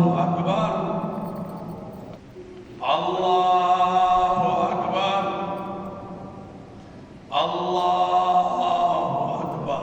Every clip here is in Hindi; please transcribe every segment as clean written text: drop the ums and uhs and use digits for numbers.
अकबर, अल्लाहु अकबर, अल्लाहु अकबर।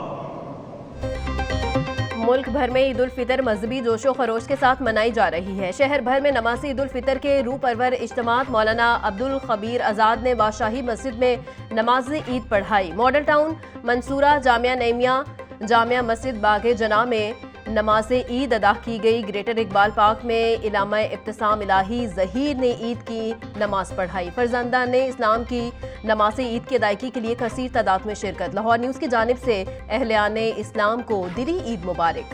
मुल्क भर में ईद उल फितर मजहबी जोशो खरोश के साथ मनाई जा रही है। शहर भर में नमाज़ ईद उल फितर के रूह परवर इज्तिमात मौलाना अब्दुल खबीर आज़ाद ने बादशाही मस्जिद में नमाज ईद पढ़ाई। मॉडल टाउन मंसूरा जामिया नईमिया जामिया मस्जिद बागे जना में नमाज ईद अदा की गई। ग्रेटर इकबाल पार्क में इलामा इब्तिसाम इलाही ज़हीर ने ईद की नमाज पढ़ाई। फर्जंदान ने इस्लाम की नमाज ईद की अदायगी के लिए कसीर तादाद में शिरकत। लाहौर न्यूज़ की जानिब से अहलियाने इस्लाम को दिली ईद मुबारक।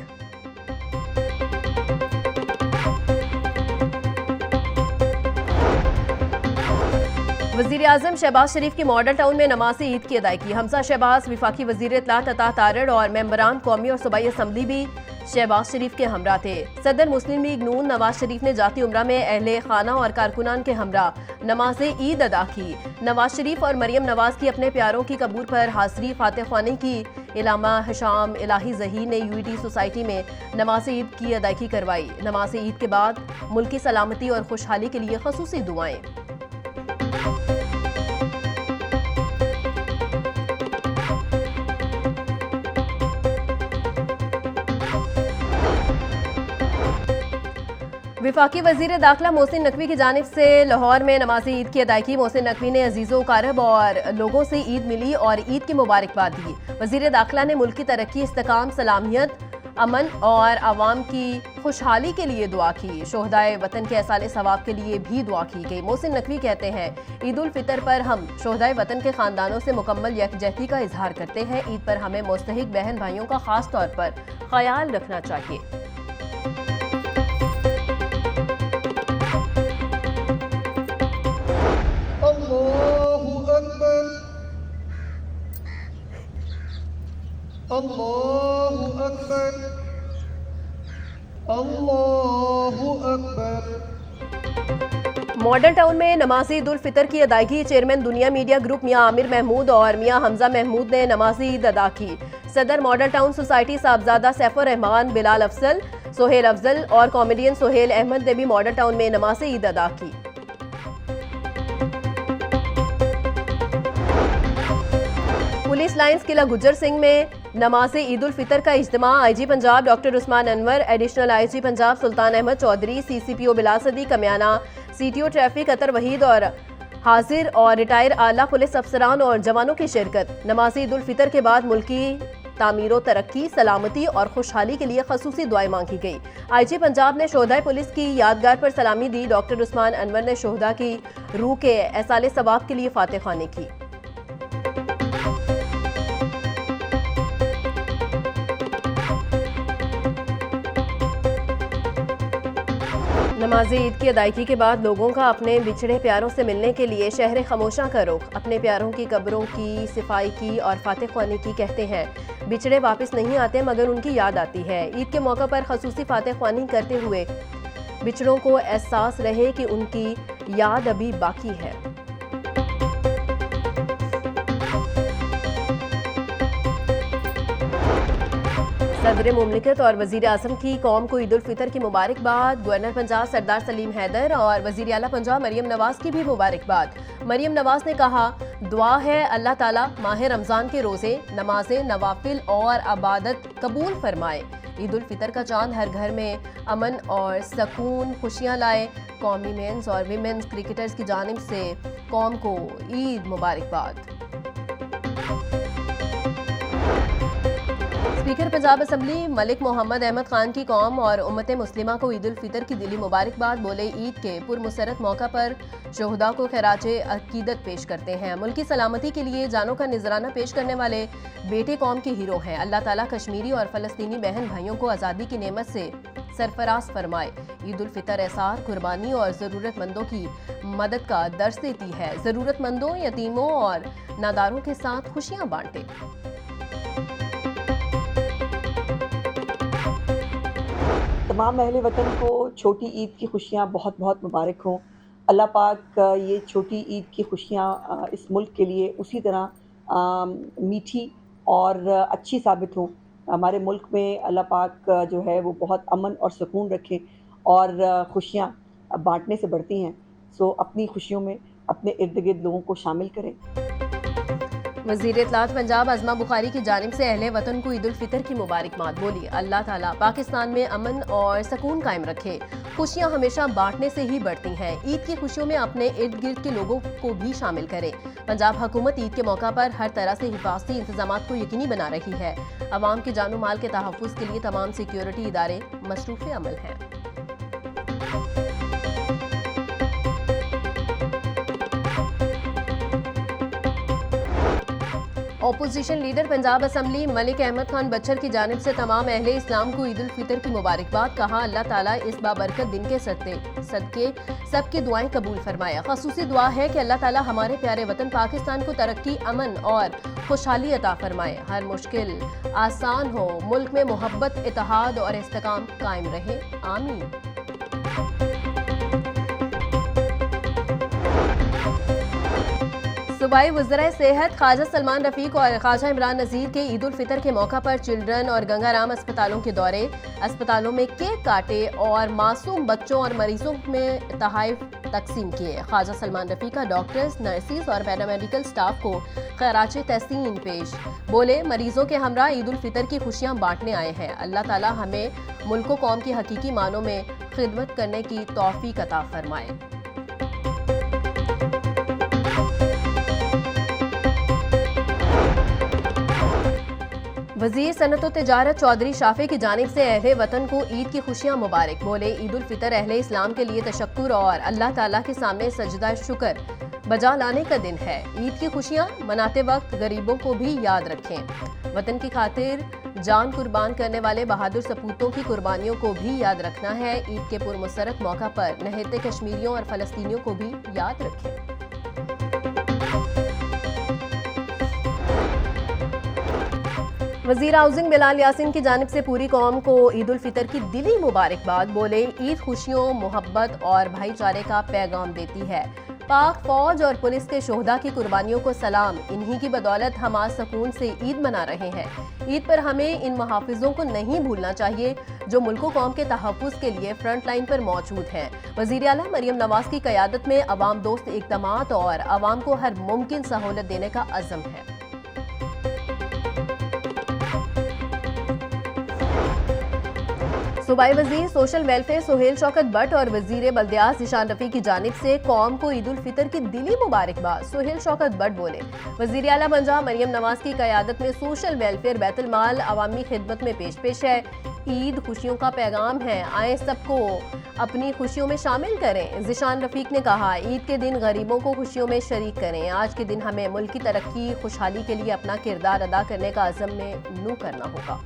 वज़ीर आज़म शहबाज शरीफ की मॉडल टाउन में नमाज ईद की अदायगी। हमजा शहबाज, विफाकी वज़ीर इत्तलात अता तारड़ और मेंबरान कौमी और सूबाई असम्बली भी शहबाज शरीफ के हमरा थे। सदर मुस्लिम लीग नून नवाज शरीफ ने जाती उम्रा में अहले खाना और कारकुनान के हमरा नमाज ईद अदा की। नवाज शरीफ और मरियम नवाज की अपने प्यारों की कबूर पर हाजिरी फातह ख्वानी की। इलामा हिशाम इलाही ज़हीर ने यूईटी सोसाइटी में नमाज ईद की अदायगी करवाई। नमाज ईद के बाद मुल्क की सलामती और खुशहाली के लिए खसूसी दुआएं। विफाकी वजीर दाखिला मोहसिन नकवी की जानिब से लाहौर में नमाज ईद की अदायगी। मोहसिन नकवी ने अजीज़ो कारब और लोगों से ईद मिली और ईद की मुबारकबाद दी। वजीर दाखिला ने मुल्क की तरक्की, इस्तेकाम, सलामियत, अमन और आवाम की खुशहाली के लिए दुआ की। शोहदाए वतन के एसाले सवाब के लिए भी दुआ की गई। मोहसिन नकवी कहते हैं, ईद उल फितर पर हम शोहदाए वतन के खानदानों से मुकम्मल यकजहती का इजहार करते हैं। ईद पर हमें मुस्तहिक बहन भाइयों का खास तौर पर ख्याल रखना चाहिए। अल्लाहु अकबर, अल्लाहु अकबर। मॉडल टाउन में नमाज ईद उल फितर की अदायगी। चेयरमैन दुनिया मीडिया ग्रुप मियां आमिर महमूद और मियां हमजा महमूद ने नमाज ईद अदा की। Sadar model town society Sahibzada Saifur Rehman, Bilal Afzal, Sohail Afzal और कॉमेडियन सोहेल अहमद ने भी मॉडल टाउन में नमाज ईद अदा की। पुलिस लाइन्स किला गुज्जर सिंह में नमाज ईद उल फितर का इज्तिमा। IG Punjab doctor Usman Anwar, additional IG Punjab Sultan Ahmad Chaudhry, CCPO Bilal Siddique Kamyana, CTO traffic Athar Waheed और हाजिर और रिटायर आला पुलिस अफसरान और जवानों की शिरकत। नमाज ईद उल फितर के बाद मुल्की तामीर तरक्की, सलामती और खुशहाली के लिए खसूसी दुआएं मांगी गई। आईजी पंजाब ने शोहदाए पुलिस की यादगार पर सलामी दी। डॉक्टर उस्मान अनवर ने शोहदा की रूह के एसाले सवाब के लिए फातह ख्वानी की। नमाज ईद की अदायगी के बाद लोगों का अपने बिछड़े प्यारों से मिलने के लिए शहर खामोशा का रुख। अपने प्यारों की कब्रों की सफाई की और फातह ख्वानी की। कहते हैं, बिछड़े वापस नहीं आते मगर उनकी याद आती है। ईद के मौका पर खसूसी फातह ख्वानी करते हुए बिछड़ों को एहसास रहे कि उनकी याद अभी बाकी है। सदर मुमलिकत और वज़ीर आज़म की कौम को ईद उल फितर की मुबारकबाद। गवर्नर पंजाब सरदार सलीम हैदर और वज़ीर आला पंजाब मरियम नवाज़ की भी मुबारकबाद। मरियम नवाज़ ने कहा, दुआ है अल्लाह ताला माह रमज़ान के रोज़े, नमाज़ें, नवाफिल और अबादत कबूल फरमाए। ईद उल फितर का चांद हर घर में अमन और सकून, खुशियाँ लाए। कौमी मेंस और वीमेंस क्रिकेटर्स की जानिब से कौम को ईद मुबारकबाद। स्पीकर पंजाब असम्बली मलिक मोहम्मद अहमद खान की कौम और उम्मत मुस्लिमा को ईद उल फितर की दिली मुबारकबाद। बोले, ईद के पुरमसरत मौका पर शोहदा को खैराजे अकीदत पेश करते हैं। मुल्क की सलामती के लिए जानों का निजराना पेश करने वाले बेटे कौम के हीरो हैं। अल्लाह ताला कश्मीरी और फलस्तीनी बहन भाइयों को आज़ादी की नेमत से सरफराज फरमाए। ईद उल फितर एहसार, कुर्बानी और ज़रूरतमंदों की मदद का दर्स देती है। ज़रूरतमंदों, यतीमों और नादारों के साथ खुशियाँ बांटे। तमाम अहले वतन को छोटी ईद की खुशियाँ बहुत बहुत मुबारक हों। अल्लाह पाक ये छोटी ईद की खुशियाँ इस मुल्क के लिए उसी तरह मीठी और अच्छी साबित हों। हमारे मुल्क में अल्लाह पाक जो है वो बहुत अमन और सुकून रखे और खुशियाँ बांटने से बढ़ती हैं। सो अपनी खुशियों में अपने इर्द-गिर्द लोगों को शामिल करें। वज़ीर इत्तलात पंजाब अज़मा बुखारी की जानिब से अहले वतन को ईद उल फितर की मुबारकबाद। बोली, अल्लाह ताला पाकिस्तान में अमन और सकून कायम रखे। खुशियाँ हमेशा बांटने से ही बढ़ती हैं। ईद की खुशियों में अपने इर्द गिर्द के लोगों को भी शामिल करें। पंजाब हुकूमत ईद के मौका पर हर तरह से हिफाजती इंतजामात को यकीनी बना रही है। अवाम के जानो माल के तहफ़्फ़ुज़ के लिए तमाम सिक्योरिटी इदारे मसरूफ़ अमल हैं। Opposition leader Punjab assembly Malik Ahmad Khan Bhachar की जानिब से तमाम अहले इस्लाम को ईद उल फितर की मुबारकबाद। कहा, अल्लाह ताला इस बाबरकत दिन के सदके सबकी दुआएं कबूल फरमाए। ख़ुसूसी दुआ है कि अल्लाह ताला हमारे प्यारे वतन पाकिस्तान को तरक्की, अमन और खुशहाली अता फरमाए। हर मुश्किल आसान हो, मुल्क में मोहब्बत, इत्तेहाद और इस्तेकाम कायम रहे। आमीन। सूबाई वज़राए सेहत ख्वाजा सलमान रफ़ीक और ख्वाजा इमरान नज़ीर के ईद उल फितर के मौका पर चिल्ड्रन और गंगाराम अस्पतालों के दौरे, अस्पतालों में केक काटे और मासूम बच्चों और मरीजों में तोहफ़े तकसीम किए। ख्वाजा सलमान रफ़ीक का डॉक्टर्स, नर्सिस और पैरामेडिकल स्टाफ को खैरात तहसीन पेश। बोले, मरीजों के हमरा ईद उल फितर की खुशियाँ बांटने आए हैं। अल्लाह ताला हमें मुल्क कौम की हकीकी मानों में खिदमत करने की तौफीक अता फरमाए। वज़ीर सनअत व तिजारत चौधरी शाफे की जानिब से अहले वतन को ईद की खुशियाँ मुबारक। बोले, ईद उल फितर अहले इस्लाम के लिए तशक्कुर और अल्लाह ताला के सामने सजदा शुक्र बजा लाने का दिन है। ईद की खुशियाँ मनाते वक्त गरीबों को भी याद रखें। वतन की खातिर जान कुर्बान करने वाले बहादुर सपूतों की कुर्बानियों को भी याद रखना है। ईद के पुरमसरत मौका पर नहते कश्मीरियों और फ़लस्तीनियों को भी याद रखें। वज़ीर हाउसिंग बिलाल यासीन की जानिब से पूरी कौम को ईद उल फितर की दिली मुबारकबाद। बोले, ईद खुशियों, मोहब्बत और भाईचारे का पैगाम देती है। पाक फौज और पुलिस के शोहदा की कुर्बानियों को सलाम। इन्हीं की बदौलत हम आज सुकून से ईद मना रहे हैं। ईद पर हमें इन मुहाफिजों को नहीं भूलना चाहिए जो मुल्क कौम के तहफ़्फ़ुज़ के लिए फ्रंट लाइन पर मौजूद हैं। वज़ीर आला मरियम नवाज की क़यादत में अवाम दोस्त इक़दामात और अवाम को हर मुमकिन सहूलत देने का अज़्म है। सूबाई वज़ीर सोशल वेलफेयर सुहेल शौकत भट्ट और वज़ीर बल्दियात ज़ीशान रफ़ी की जानिब से कौम को ईद उल फितर की दिली मुबारकबाद। सुहेल शौकत भट्ट बोले, वज़ीर आला पंजाब मरियम नवाज की क़यादत में सोशल वेलफेयर बैतुल माल अवामी खिदमत में पेश है। ईद खुशियों का पैगाम है, आए सबको अपनी खुशियों में शामिल करें। ज़ीशान रफ़ीक ने कहा, ईद के दिन गरीबों को खुशियों में शरीक करें। आज के दिन हमें मुल्क की तरक्की, खुशहाली के लिए अपना किरदार अदा करने का अज़्म में नू करना होगा।